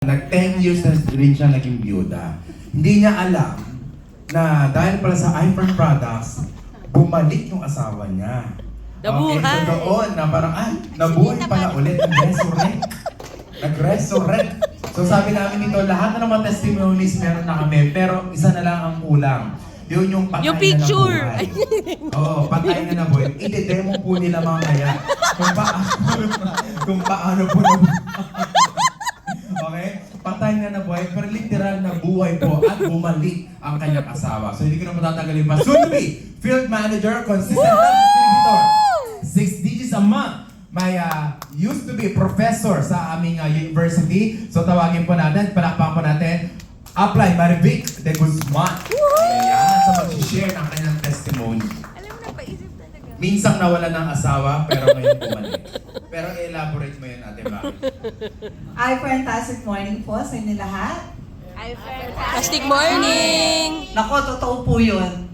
Nag-10 years na rin siya naging byuda. Hindi niya alam na dahil pala sa iFern Products, bumalik yung asawa niya. Nabuhay! Okay, so doon na parang, nabuhay pala ulit, nag-resurrect. Nag-resurrect. So sabi namin dito, lahat na naman testimonies meron na kami, pero isa na lang ang kulang. Yun yung patay Yung na picture. nabuhay. Oo, patay na nabuhay. I-demo po nila mamaya kung paano po nabuhay. Okay? Patay na nabuhay, pero literal na buhay po at bumalik ang kanyang asawa. So hindi ko na matatagalin pa. Soon to be, field manager, consistent distributor. 6 digits a month. May used to be professor sa aming university. So tawagin po natin, palakpakan po natin, Apply Marivic de Guzman. Ayan, so mag-share ng kanyang testimony. Alam mo na, paisip talaga. Minsang nawala ng asawa, pero ngayon bumalik. Pero elaborate mo yun, Ate Bakit. Ay, fantastic morning po sa inyo lahat. Fantastic morning! Nako, totoo po yun.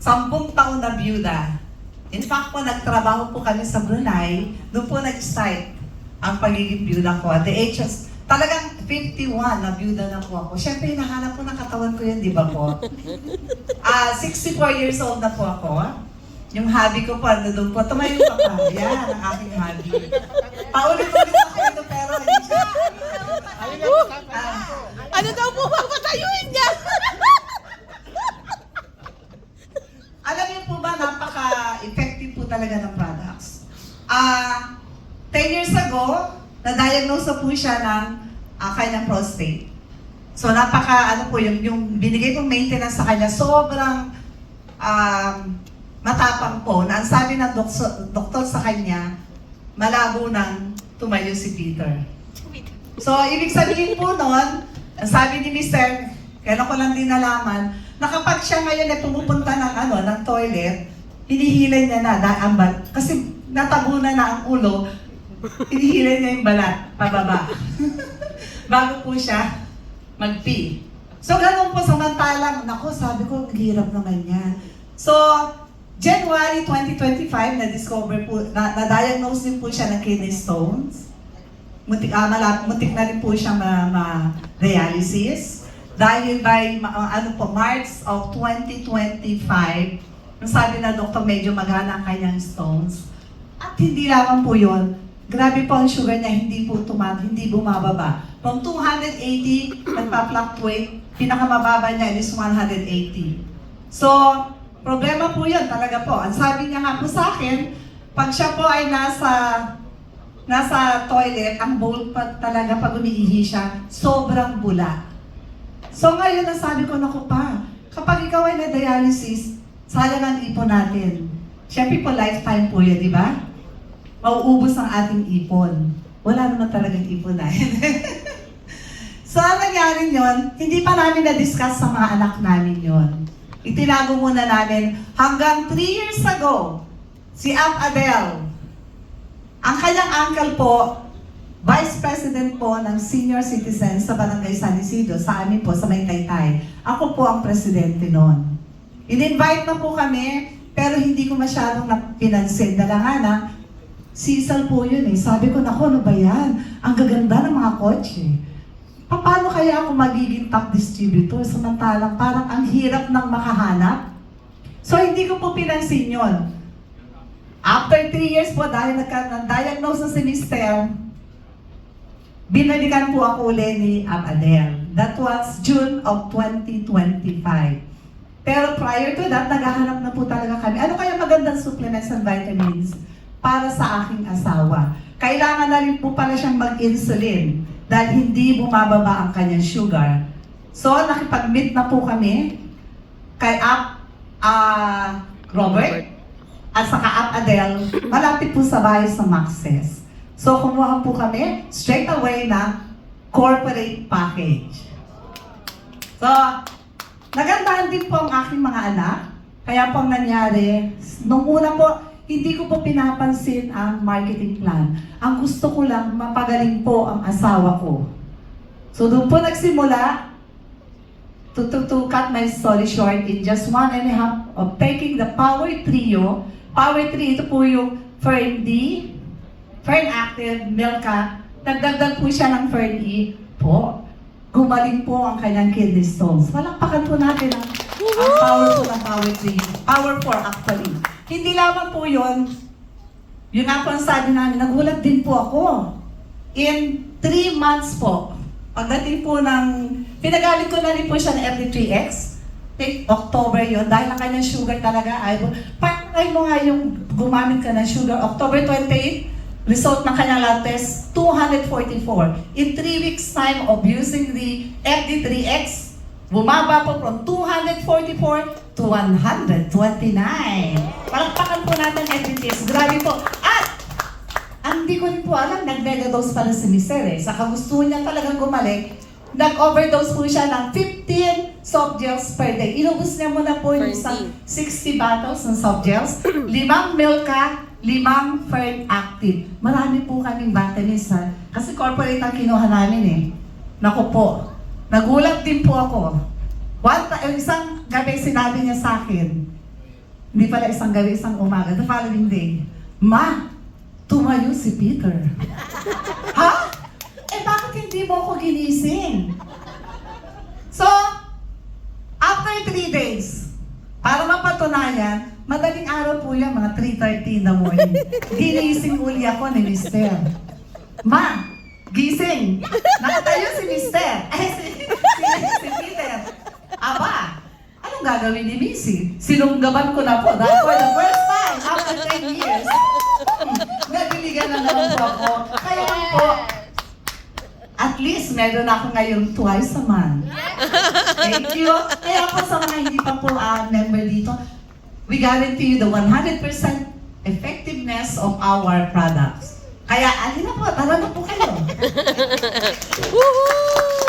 10 taon na byuda. In fact po, nagtrabaho po kami sa Brunei. Doon po nag-start ang pagiging byuda ko. At the age of, talagang 51 na byuda na po ako. Siyempre, hinahanap po ng katawan ko yun, di ba po? 64 years old na po ako. Yung hobby ko po, ano doon po, tumayo ka pa. Yan, ang aking hobby. Paulit-ulit ako ito, pero hindi siya. Ano daw po papatayuin niya? Alam niyo po ba, napaka-effective po talaga ng products. 10 years ago, na-diagnose na po siya ng kanyang prostate. So napaka, yung binigay kong maintenance sa kanya, sobrang matapang po, na ang sabi ng doktor sa kanya, malabo nang tumayo si Peter. So, ibig sabihin po nun, ang sabi ni Mr., kailan ko lang din nalaman, na kapag siya ngayon ay pumupunta ng toilet, hinihilay niya na, kasi natabunan na ang ulo, hinihilay niya yung balat, pababa. Bago po siya mag-pee. So, ganun po, samantalang, naku, sabi ko, hirap naman yan. So, January 2025, na-discover po, na-diagnose din po siya ng kidney stones. Muntik na rin po siya ma-dialysis. Dahil by March of 2025, ang sabi na doktor, medyo magana ang kanyang stones. At hindi lamang po yun, grabe po ang sugar niya, hindi bumababa. From 280, nagpa-fluctuate, pinakamababa niya is 180. So, problema po yun talaga po. Ang sabi niya nga po sa akin, pag siya po ay nasa toilet, ang bowl pa talaga pag umiihi siya, sobrang bula. So ngayon, ang sabi ko, naku pa, kapag ikaw ay na-dialysis, sayang ang ipon natin. Siyempre po, lifetime po yun, di ba? Mauubos ang ating ipon. Wala naman talagang ipon na yun. So, ang nangyari yun, hindi pa namin na-discuss sa mga anak namin yun. Itinago muna namin hanggang 3 years ago, si Aunt Adele, ang kanyang uncle po, Vice President po ng senior citizen sa Barangay San Isidro, sa amin po, sa May Taytay. Ako po ang presidente noon. In-invite na po kami, pero hindi ko masyadong pinansin. Dala nga na, Cecil po yun eh. Sabi ko, naku, ano ba yan? Ang gaganda ng mga kotse. Paano kaya ako magiging top distributor? Samantalang parang ang hirap ng makahanap. So hindi ko po pinansin yun. After 3 years po, dahil nag-diagnose na si Mr., binalikan po ako uli ni Adele. That was June of 2025. Pero prior to that, naghahanap na po talaga kami. Ano kaya magandang supplements and vitamins para sa aking asawa? Kailangan na rin po pala siyang mag-insulin dahil hindi bumababa ang kanyang sugar. So, nakipag-meet na po kami kay Robert at saka Adele, malapit po sa bahay sa Maxes. So, kumuha po kami straight away na corporate package. So, nagandahan din po ang aking mga anak. Kaya po ang nangyari, nung una po, hindi ko po pinapansin ang marketing plan. Ang gusto ko lang, mapagaling po ang asawa ko. So, doon po nagsimula, to cut my story short, in just 1.5 of taking the Power Trio. Power Trio, ito po yung Fern D, Fern Active, Milka. Nagdagdag po siya ng Fern E po. gumaling po ang kanyang kidney stones. Palakpakan po natin ang powerful ng Power 3. Power 4 actually. Hindi lamang po yun. Yun nga po ang sabi namin, nagulat din po ako. In 3 months po, pagdating po ng, pinagaling ko na rin po siya ng FD3X. October yun, dahil ang kanyang sugar talaga ay, patay mo nga yung gumamit ka ng sugar. October 28, result ng kanyang lab test, 244. In 3 weeks time of using the FD3X, bumaba po from 244 to 129. Palakpakan po natin FD3X. Grabe po. At, hindi ko rin po alam, nag-megadose pala si Mr. Sa kagusto niya talagang gumaling, nag-overdose po siya ng 15 soft gels per day. Inubos niya muna po yung isang 60 bottles ng soft gels, 5 Milka, 5 Fern Active. Marami po kaming vitamins ha. Kasi corporate ang kinuha namin eh. Naku po, nagulat din po ako. Isang gabi sinabi niya sa akin, hindi pala isang gabi, isang umaga, the following day, Ma, tumayo si Peter. Ha? Eh bakit hindi mo ako ginising? So, after 3 days, para mapatunayan, madaling araw po yan, mga 3:30 in the morning. Ginising uli ako ni Mister. Ma, gising! Nakatayo si Mister. Si Peter. Aba, anong gagawin ni Missy? Sinunggaban ko na po dahil for the first time after 10 years. Nabiligan na naman po ako. Kaya po, at least meron ako ngayon twice a month. Thank you. Kaya po sa mga hindi pa po member dito, we guarantee you the 100% effectiveness of our products. Kaya, alin na po, tara na po kayo. Woohoo!